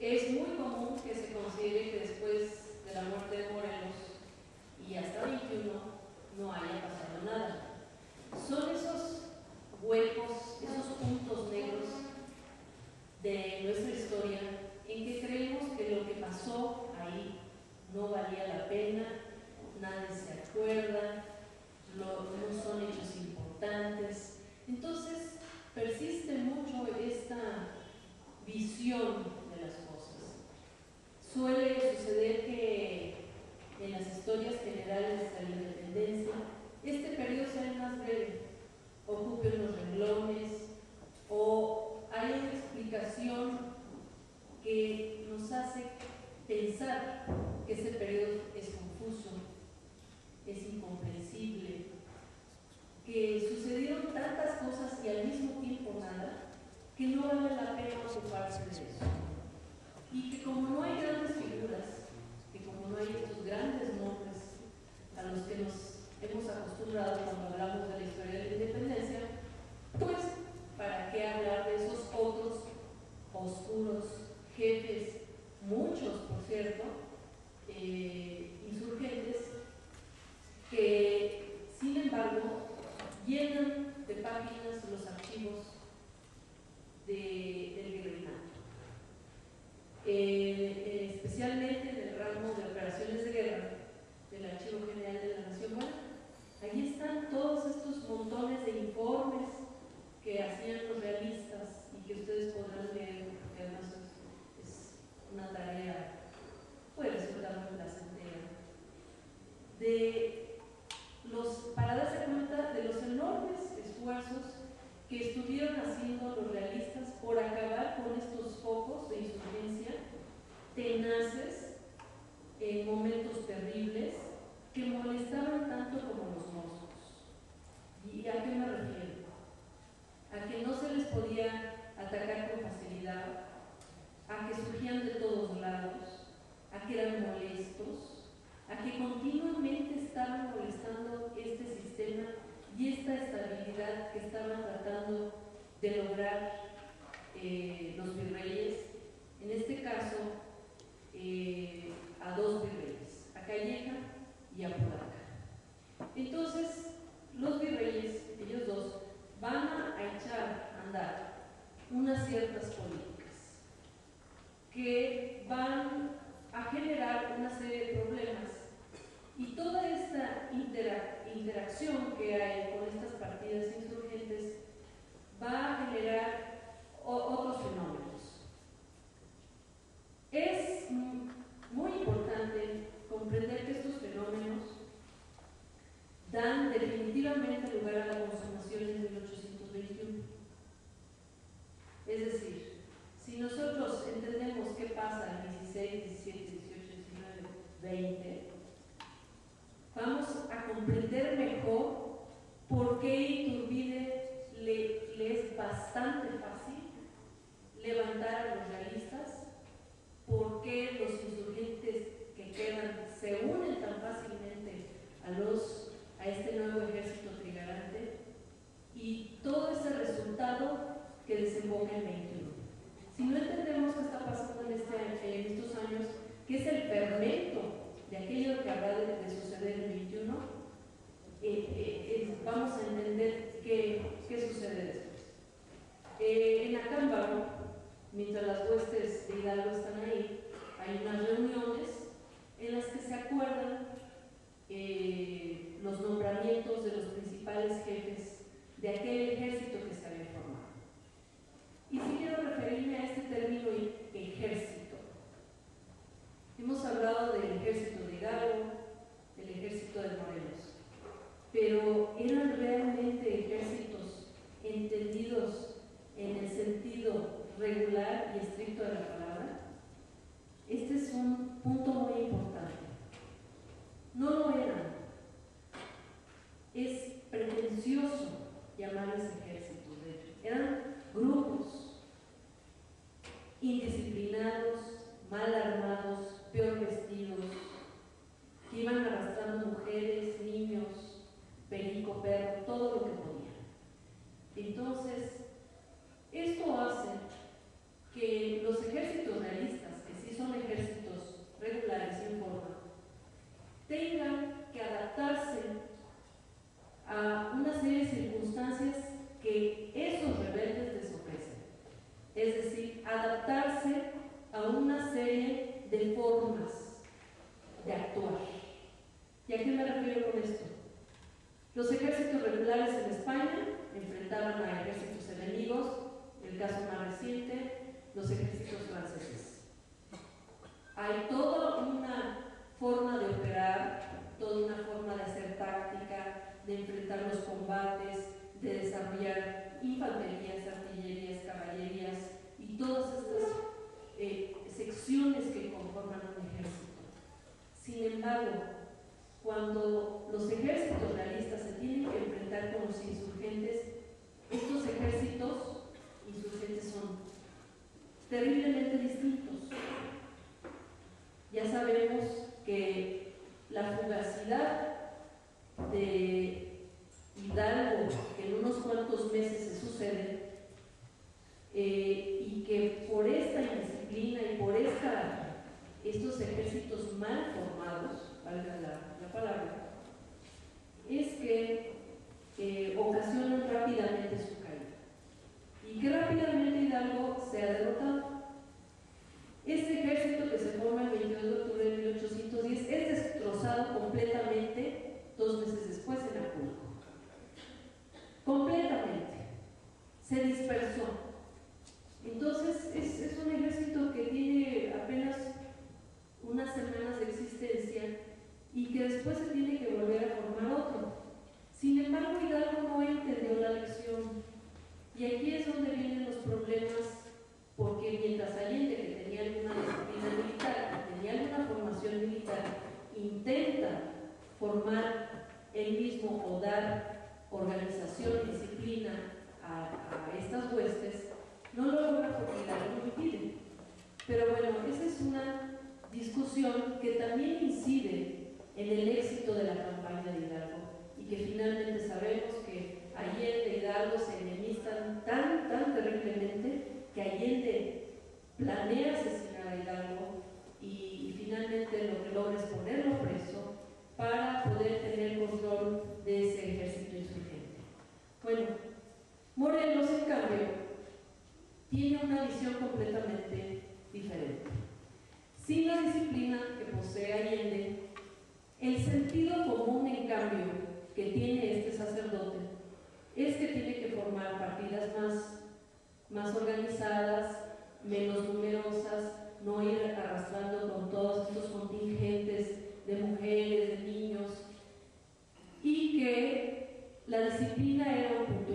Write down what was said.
Es muy común que se considere que después de la muerte de Morelos y hasta 21 no haya pasado nada. Son esos huecos, esos puntos negros de nuestra historia en que creemos que lo que pasó ahí no valía la pena, nadie se acuerda, no son hechos importantes. Entonces persiste mucho esta visión de las cosas. Suele suceder que en las historias generales de la independencia este periodo sea el más breve, ocupe unos renglones o hay una explicación que nos hace pensar que ese periodo es confuso, es incomprensible, que sucedieron tantas cosas y al mismo tiempo nada, que no vale la pena ocuparse de eso. Y que como no hay grandes figuras, que como no hay estos grandes nombres a los que nos hemos acostumbrado cuando hablamos de la historia de la independencia, pues ¿para qué hablar de esos otros oscuros jefes, muchos por cierto, insurgentes, que sin embargo llenan de páginas los archivos del virreinato? Especialmente en el ramo de operaciones de guerra del Archivo General de la Nación. Bueno, ahí están todos estos montones de informes que hacían los realistas y que ustedes podrán leer, porque además es una tarea, puede resultar muy placentera, para darse cuenta de los enormes esfuerzos que estuvieron haciendo los realistas por acabar con estos focos de insurgencia tenaces en momentos terribles que molestaban tanto como los monstruos. ¿Y a qué me refiero? A que no se les podía atacar con facilidad, a que surgían de todos lados, a que eran molestos, a que continuamente estaban molestando este sistema y esta estabilidad que estaban tratando de lograr los virreyes, en este caso a dos virreyes, a Calleja y a Podaca. Entonces los virreyes, ellos dos, van a echar a andar unas ciertas políticas que van a generar una serie de problemas, y toda esta interacción que hay con estas partidas insurgentes va a generar otros fenómenos. Es muy importante comprender que estos fenómenos dan definitivamente lugar a la consumación en 1821. Es decir, si nosotros entendemos qué pasa en 16, 17, 18, 19, 20, vamos a comprender mejor por qué Iturbide le es bastante fácil levantar a los realistas, por qué los insurgentes que quedan se unen tan fácilmente a este nuevo ejército trigarante, y todo ese resultado que desemboca en 21. Si no entendemos qué está pasando en estos años, que es el fermento de aquello que habrá de suceder en 21, vamos a entender qué sucede después. En Acámbaro, mientras las huestes de Hidalgo están ahí, hay unas reuniones en las que se acuerdan los nombramientos de los principales jefes de aquel ejército que se había formado. Y sí quiero referirme a este término ejército. Hemos hablado del ejército de Hidalgo, del ejército de Morelos, pero ¿eran realmente ejércitos entendidos en el sentido regular y estricto de la palabra? Este es un punto muy importante. No lo eran. Es pretencioso llamarles ejércitos, de hecho. Eran grupos indisciplinados, mal armados, peor vestidos, que iban arrastrando mujeres, niños, perico, perro, todo lo que podían. Entonces, esto hace que los ejércitos realistas ejércitos regulares en forma, tengan que adaptarse a una serie de circunstancias que esos rebeldes les ofrecen. Es decir, adaptarse a una serie de formas de actuar. ¿Y a qué me refiero con esto? Los ejércitos regulares en España enfrentaban a ejércitos enemigos, el caso más reciente, los ejércitos franceses. Hay toda una forma de operar, toda una forma de hacer táctica, de enfrentar los combates, de desarrollar infanterías, artillerías, caballerías y todas estas secciones que conforman un ejército. Sin embargo, cuando los ejércitos realistas se tienen que enfrentar con los insurgentes, estos ejércitos insurgentes son terriblemente distintos. Ya sabemos que la fugacidad de Hidalgo, que en unos cuantos meses se sucede, y que por esta indisciplina y por estos ejércitos mal formados, valga la palabra, es que ocasionan rápidamente su caída. Y que rápidamente Hidalgo sea derrotado. Este ejército que se forma el 22 de octubre de 1810 es destrozado completamente 2 meses después en Acapulco. Completamente. Se dispersó. Entonces es un ejército que tiene apenas unas semanas de existencia y que después se tiene que volver a formar otro. Sin embargo, Hidalgo no entendió la lección. Y aquí es donde vienen los problemas, porque mientras Allende, que tenía alguna disciplina militar, que tenía alguna formación militar, intenta formar él mismo o dar organización y disciplina a estas huestes, no lo logra porque Hidalgo lo impide. Pero bueno, esa es una discusión que también incide en el éxito de la campaña de Hidalgo y que finalmente sabemos que Allende y Hidalgo se enemistan tan terriblemente que Allende planea asesinar a Hidalgo y finalmente lo que logra es ponerlo preso para poder tener control de ese ejército insurgente. Bueno, Morelos, en cambio, tiene una visión completamente diferente. Sin la disciplina que posee Allende, el sentido común, en cambio, que tiene este sacerdote es que tiene que formar partidas más organizadas, menos numerosas, no ir arrastrando con todos estos contingentes de mujeres, de niños, y que la disciplina era un punto